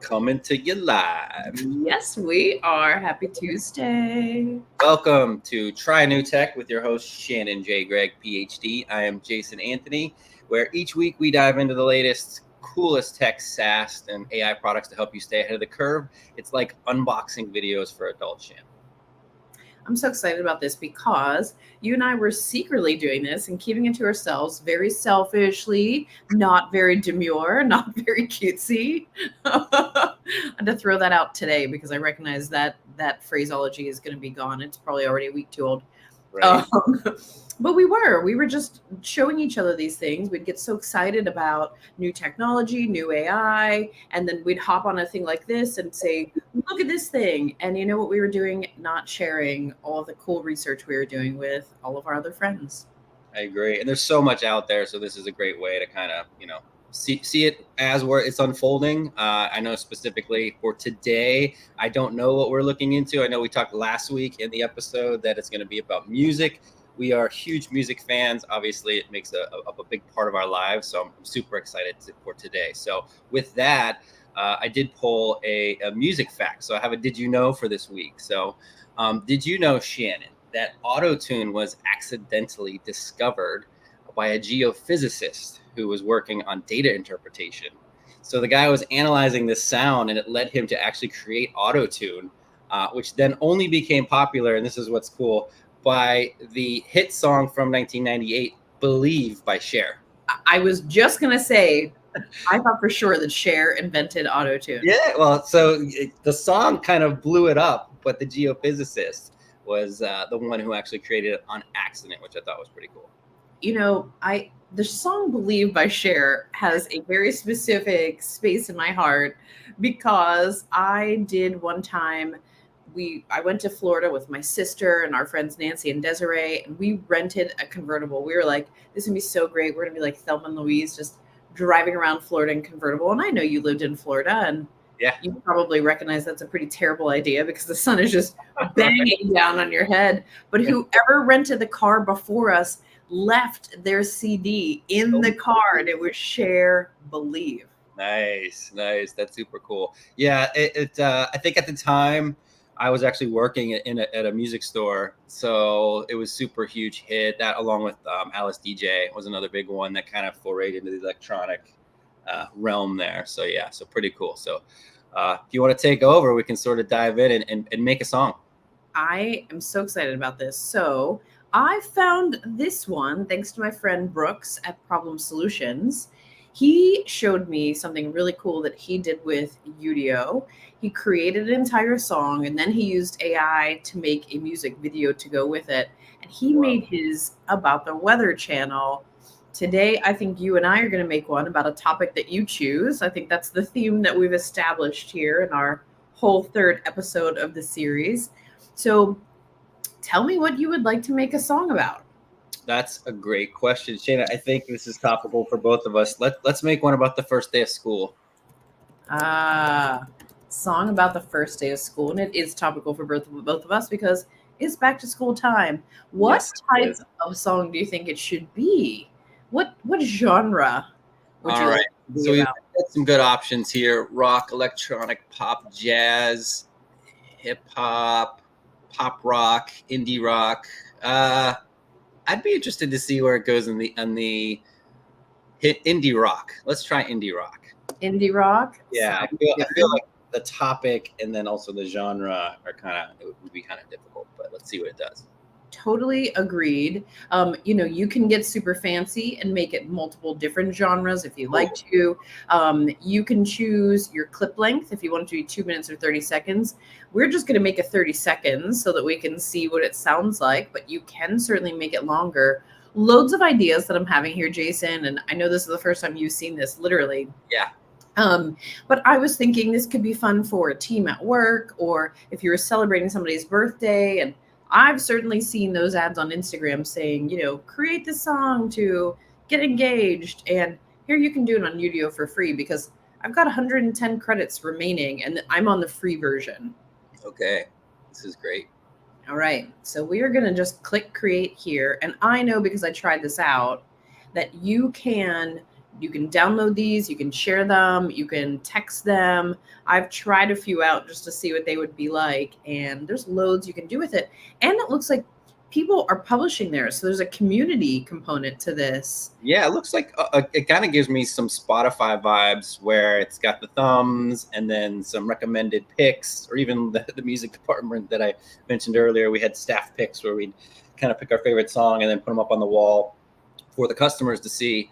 coming to you live. Yes, we are. Happy Tuesday. Welcome to Try New Tech with your host, Shannon J. Gregg, PhD. I am Jason Anthony, where each week we dive into the latest, coolest tech, SaaS, and AI products to help you stay ahead of the curve. It's like unboxing videos for adults, Shannon. I'm so excited about this because you and I were secretly doing this and keeping it to ourselves very selfishly, not very demure, not very cutesy. I had to throw that out today because I recognize that phraseology is going to be gone. It's probably already a week too old. Right. But we were just showing each other these things. We'd get so excited about new technology, new AI, and then we'd hop on a thing like this and say, look at this thing. And you know what we were doing? Not sharing all the cool research we were doing with all of our other friends. I agree. And there's so much out there. So this is a great way to kind of, see it as where it's unfolding. I know specifically for today, I don't know what we're looking into. I know we talked last week in the episode that it's going to be about music. We are huge music fans. Obviously, it makes a big part of our lives. So I'm super excited for today. So with that, I did pull a music fact. So I have a did you know for this week. So did you know, Shannon, that auto-tune was accidentally discovered by a geophysicist who was working on data interpretation? So the guy was analyzing this sound, and it led him to actually create auto-tune, which then only became popular, and this is what's cool, by the hit song from 1998, Believe by Cher. I was just going to say, I thought for sure that Cher invented autotune. Yeah, well, so the song kind of blew it up, but the geophysicist was the one who actually created it on accident, which I thought was pretty cool. You know, the song Believe by Cher has a very specific space in my heart because I did one time I went to Florida with my sister and our friends Nancy and Desiree, and we rented a convertible. We were like, this is gonna be so great. We're gonna be like Thelma and Louise, just driving around Florida in convertible. And I know you lived in Florida, and Yeah, you probably recognize that's a pretty terrible idea because the sun is just banging down on your head. But whoever rented the car before us left their CD in the car, and it was Cher Believe. Nice. That's super cool. Yeah, I think at the time I was actually working at a music store, so it was super huge hit. That along with Alice DJ was another big one that kind of forayed into the electronic realm there. So yeah, so pretty cool. So if you want to take over, we can sort of dive in and make a song. I am so excited about this. So I found this one thanks to my friend Brooks at Problem Solutions. He showed me something really cool that he did with Udio. He created an entire song and then he used AI to make a music video to go with it. And he made his about the Weather Channel. Today, I think you and I are going to make one about a topic that you choose. I think that's the theme that we've established here in our whole third episode of the series. So tell me what you would like to make a song about. That's a great question, Shana. I think this is topical for both of us. Let's make one about the first day of school. Song about the first day of school, and it is topical for both of us because it's back to school time. What type of song do you think it should be? What genre would you like to be so we've about? got some good options here: rock, electronic, pop, jazz, hip hop, pop rock, indie rock. I'd be interested to see where it goes in the hit indie rock. Let's try indie rock. Indie rock? Yeah, I feel like the topic and then also the genre are it would be kind of difficult, but let's see what it does. Totally agreed. You can get super fancy and make it multiple different genres if you like to. You can choose your clip length if you want it to be 2 minutes or 30 seconds. We're just going to make it 30 seconds so that we can see what it sounds like, but you can certainly make it longer. Loads of ideas that I'm having here, Jason, and I know this is the first time you've seen this, literally. Yeah. But I was thinking this could be fun for a team at work, or if you were celebrating somebody's birthday. And I've certainly seen those ads on Instagram saying, create this song to get engaged. And here you can do it on Udio for free because I've got 110 credits remaining and I'm on the free version. Okay, this is great. All right, so we are going to just click create here. And I know because I tried this out that you can You can download these, you can share them, you can text them. I've tried a few out just to see what they would be like, and there's loads you can do with it. And it looks like people are publishing there, so there's a community component to this. Yeah, it looks like it kind of gives me some Spotify vibes where it's got the thumbs and then some recommended picks, or even the music department that I mentioned earlier. We had staff picks where we'd kind of pick our favorite song and then put them up on the wall for the customers to see.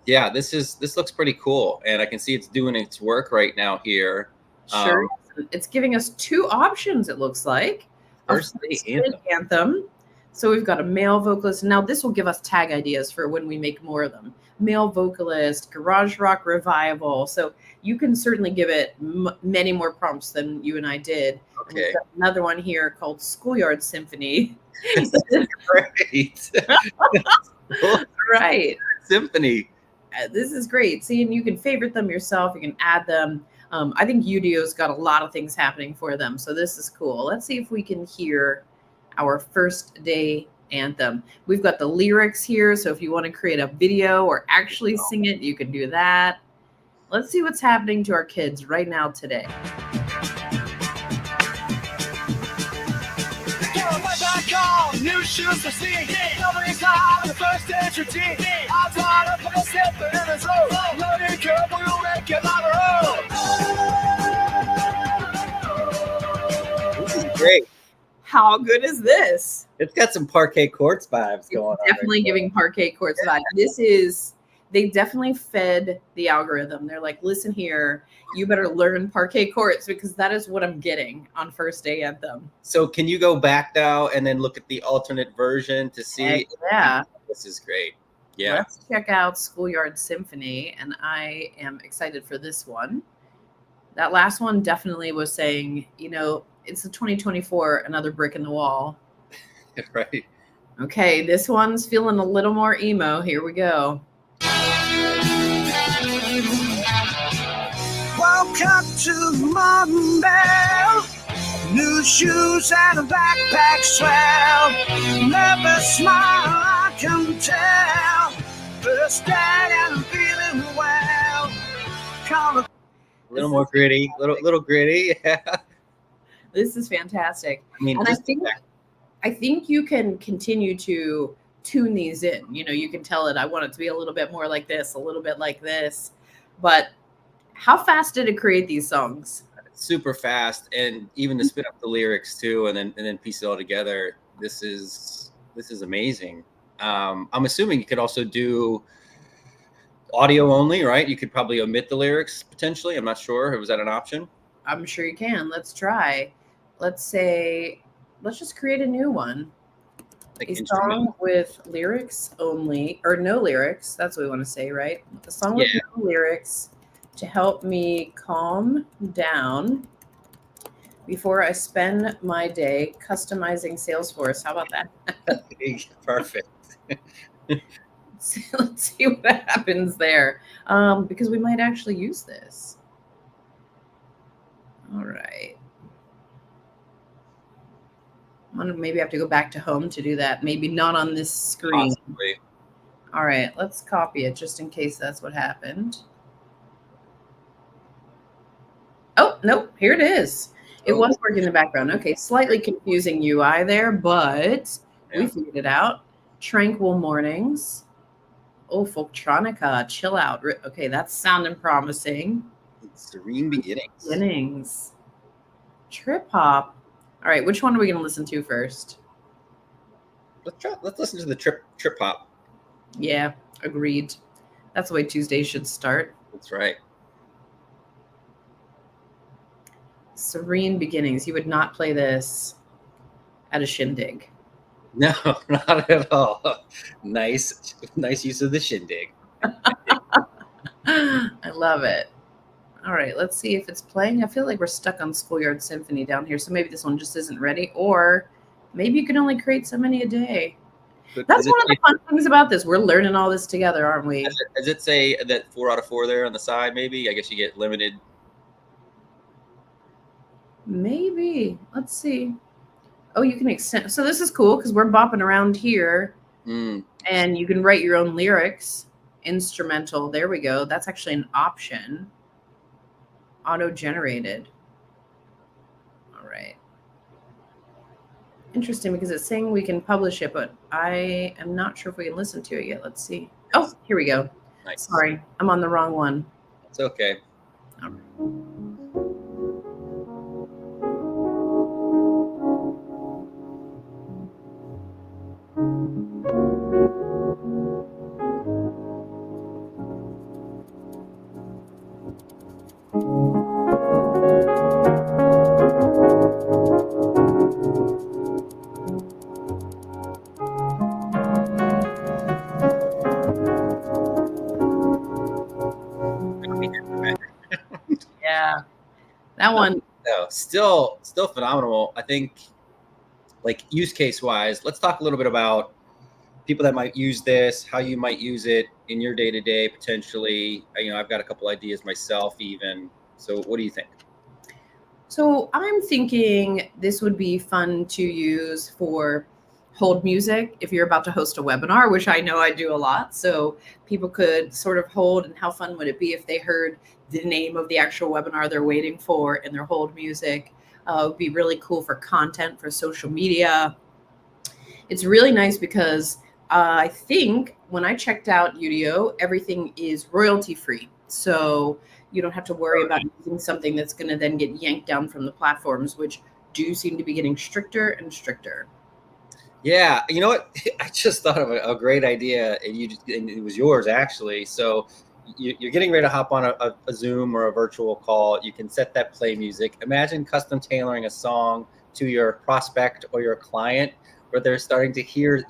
Yeah, this looks pretty cool, and I can see it's doing its work right now here. Sure. It's giving us two options, it looks like. First day anthem. So we've got a male vocalist. Now this will give us tag ideas for when we make more of them. Male vocalist, garage rock revival. So you can certainly give it many more prompts than you and I did. Okay. And we've got another one here called Schoolyard Symphony. Great. Right. Symphony. This is great. See, and you can favorite them yourself. You can add them. I think Udio's got a lot of things happening for them. So this is cool. Let's see if we can hear our first day anthem. We've got the lyrics here. So if you want to create a video or actually sing it, you can do that. Let's see what's happening to our kids right now today. New shoes to see. Nobody's hot the first entry. I'm tired of putting step in his road. Loading curve, we'll make it on the road. This is great. How good is this? It's got some parquet courts vibes going on. Definitely giving parquet courts vibes. They definitely fed the algorithm. They're like, listen here, you better learn parquet courts because that is what I'm getting on first day anthem. So can you go back now and then look at the alternate version to see? Yeah. This is great. Yeah. Let's check out Schoolyard Symphony, and I am excited for this one. That last one definitely was saying, it's the 2024, another brick in the wall. Right. Okay, this one's feeling a little more emo. Here we go. Woke up to Monday, new shoes and a backpack swell. Never smile, I can tell. First day and I'm feeling well. A little more gritty, little gritty. Yeah. This is fantastic. I mean, and I think you can continue to tune these in. You can tell it, I want it to be a little bit more like this, a little bit like this. But how fast did it create these songs? Super fast, and even to spit up the lyrics too, and then piece it all together. This is amazing. I'm assuming you could also do audio only, right? You could probably omit the lyrics potentially. I'm not sure. Was that an option? I'm sure you can. Let's try. Let's just create a new one. Like a song with lyrics only, or no lyrics. That's what we want to say, right? A song with no lyrics to help me calm down before I spend my day customizing Salesforce. How about that? Perfect. Let's see what happens there, because we might actually use this. All right. Maybe I have to go back to home to do that. Maybe not on this screen. Possibly. All right, let's copy it just in case that's what happened. Oh, nope, here it is. It was working in the background. Okay, slightly confusing UI there, but we figured it out. Tranquil mornings. Oh, Folktronica, chill out. Okay, that's sounding promising. Serene beginnings. Beginnings. Trip hop. All right, which one are we going to listen to first? Let's listen to the trip hop. Yeah, agreed. That's the way Tuesday should start. That's right. Serene beginnings. You would not play this at a shindig. No, not at all. Nice use of the shindig. I love it. All right, let's see if it's playing. I feel like we're stuck on Schoolyard Symphony down here, so maybe this one just isn't ready, or maybe you can only create so many a day. But that's one of the fun things about this. We're learning all this together, aren't we? Does it say that 4 out of 4 there on the side, maybe? I guess you get limited. Maybe. Let's see. Oh, you can extend. So this is cool because we're bopping around here, and you can write your own lyrics instrumental. There we go. That's actually an option. Auto generated. All right. Interesting because it's saying we can publish it, but I am not sure if we can listen to it yet. Let's see. Oh, here we go. Nice. Sorry, I'm on the wrong one. It's okay. All right. Yeah, that one. No, still phenomenal. I think, like, use case wise, let's talk a little bit about people that might use this, how you might use it in your day to day potentially. I've got a couple ideas myself even. So what do you think? So I'm thinking this would be fun to use for hold music if you're about to host a webinar, which I know I do a lot. So people could sort of hold, and how fun would it be if they heard the name of the actual webinar they're waiting for in their hold music? It would be really cool for content for social media. It's really nice because I think when I checked out Udio, everything is royalty free. So you don't have to worry about using something that's going to then get yanked down from the platforms, which do seem to be getting stricter and stricter. Yeah, you know what? I just thought of a great idea, and it was yours actually. So you're getting ready to hop on a Zoom or a virtual call. You can set that play music. Imagine custom tailoring a song to your prospect or your client, where they're starting to hear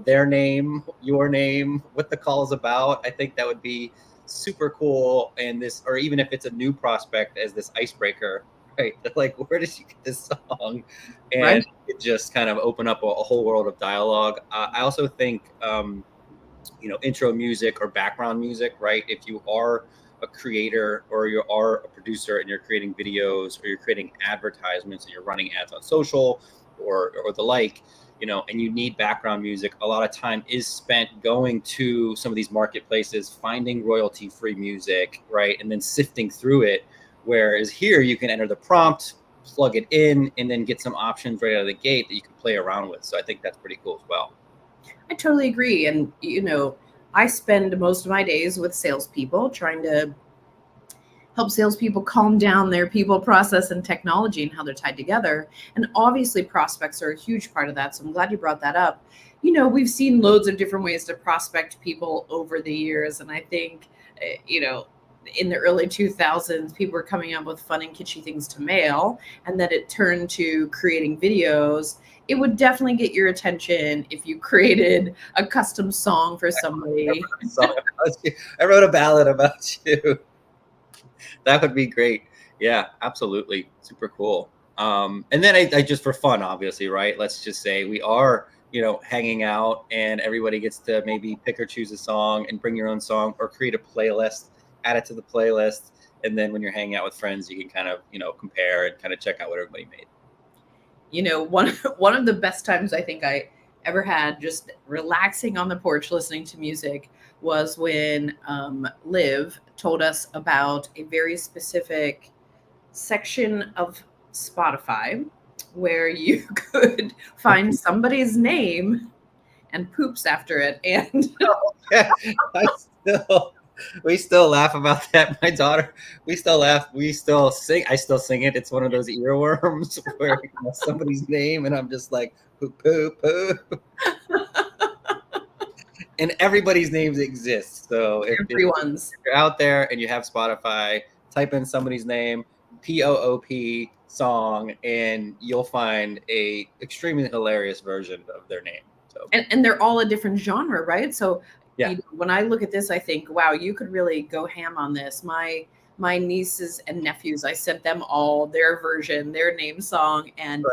their name, your name, what the call is about. I think that would be super cool. And this, or even if it's a new prospect, as this icebreaker, right? Like, where did you get this song? And Right. it just kind of open up a whole world of dialogue. I also think, intro music or background music, right? If you are a creator or you are a producer and you're creating videos or you're creating advertisements and you're running ads on social or the like, and you need background music, a lot of time is spent going to some of these marketplaces, finding royalty free music, right? And then sifting through it. Whereas here you can enter the prompt, plug it in, and then get some options right out of the gate that you can play around with. So I think that's pretty cool as well. I totally agree. And, I spend most of my days with salespeople trying to help salespeople calm down their people, process, and technology and how they're tied together. And obviously, prospects are a huge part of that. So I'm glad you brought that up. We've seen loads of different ways to prospect people over the years. And I think, in the early 2000s, people were coming up with fun and kitschy things to mail. And then it turned to creating videos. It would definitely get your attention if you created a custom song for somebody. I wrote a ballad about you. That would be great. Yeah, absolutely. Super cool. And then I just, for fun, obviously, right? Let's just say we are, hanging out and everybody gets to maybe pick or choose a song and bring your own song or create a playlist, add it to the playlist. And then when you're hanging out with friends, you can kind of, compare and kind of check out what everybody made. One of the best times I think I ever had just relaxing on the porch listening to music was when Liv told us about a very specific section of Spotify where you could find somebody's name and poops after it. And We still laugh about that. My daughter, we still laugh. We still sing. I still sing it. It's one of those earworms where somebody's name, and I'm just like, poop, poop, poop. And everybody's names exist. So if you're out there and you have Spotify, type in somebody's name, POOP song, and you'll find a extremely hilarious version of their name. So and they're all a different genre, right? So yeah. When I look at this, I think, wow, you could really go ham on this. My nieces and nephews, I sent them all their version, their name song, and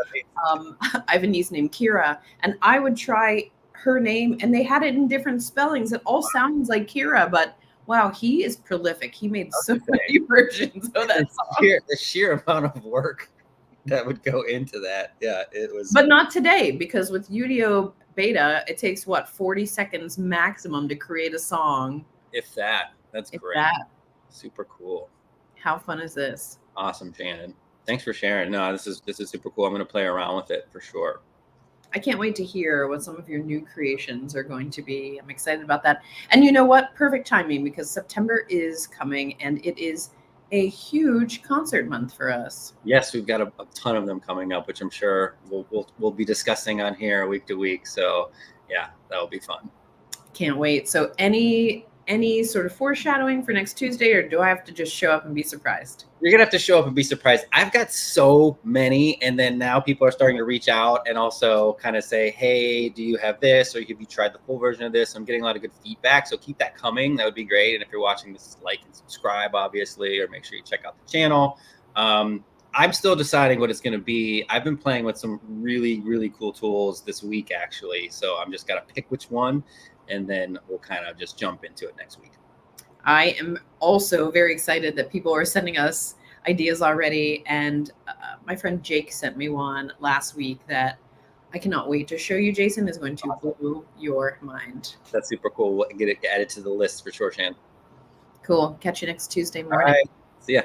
I have a niece named Kira, and I would try her name, and they had it in different spellings. It all sounds like Kira, but wow, he is prolific. He made so many versions of that song. The sheer amount of work that would go into that. Yeah, it was. But not today, because with Udio beta, it takes 40 seconds maximum to create a song. If that. That's If great. that. Super cool. How fun is this? Awesome, Shannon. Thanks for sharing. No, this is super cool. I'm gonna play around with it for sure. I can't wait to hear what some of your new creations are going to be. I'm excited about that. And you know what? Perfect timing because September is coming and it is a huge concert month for us. Yes, we've got a ton of them coming up, which I'm sure we'll be discussing on here week to week. So yeah, that'll be fun. Can't wait. So any sort of foreshadowing for next Tuesday, or do I have to just show up and be surprised? You're gonna have to show up and be surprised. I've got so many, and then now people are starting to reach out and also kind of say, "Hey, do you have this? Or have you tried the full version of this?" I'm getting a lot of good feedback, so keep that coming. That would be great. And if you're watching this, like and subscribe, obviously, or make sure you check out the channel. I'm still deciding what it's going to be. I've been playing with some really cool tools this week, actually. So I'm just got to pick which one, and then we'll kind of just jump into it next week. I am also very excited that people are sending us ideas already. And my friend Jake sent me one last week that I cannot wait to show you. Jason is going to blow your mind. That's super cool. We'll get it added to the list for sure, Shan. Cool. Catch you next Tuesday All morning. right. See ya.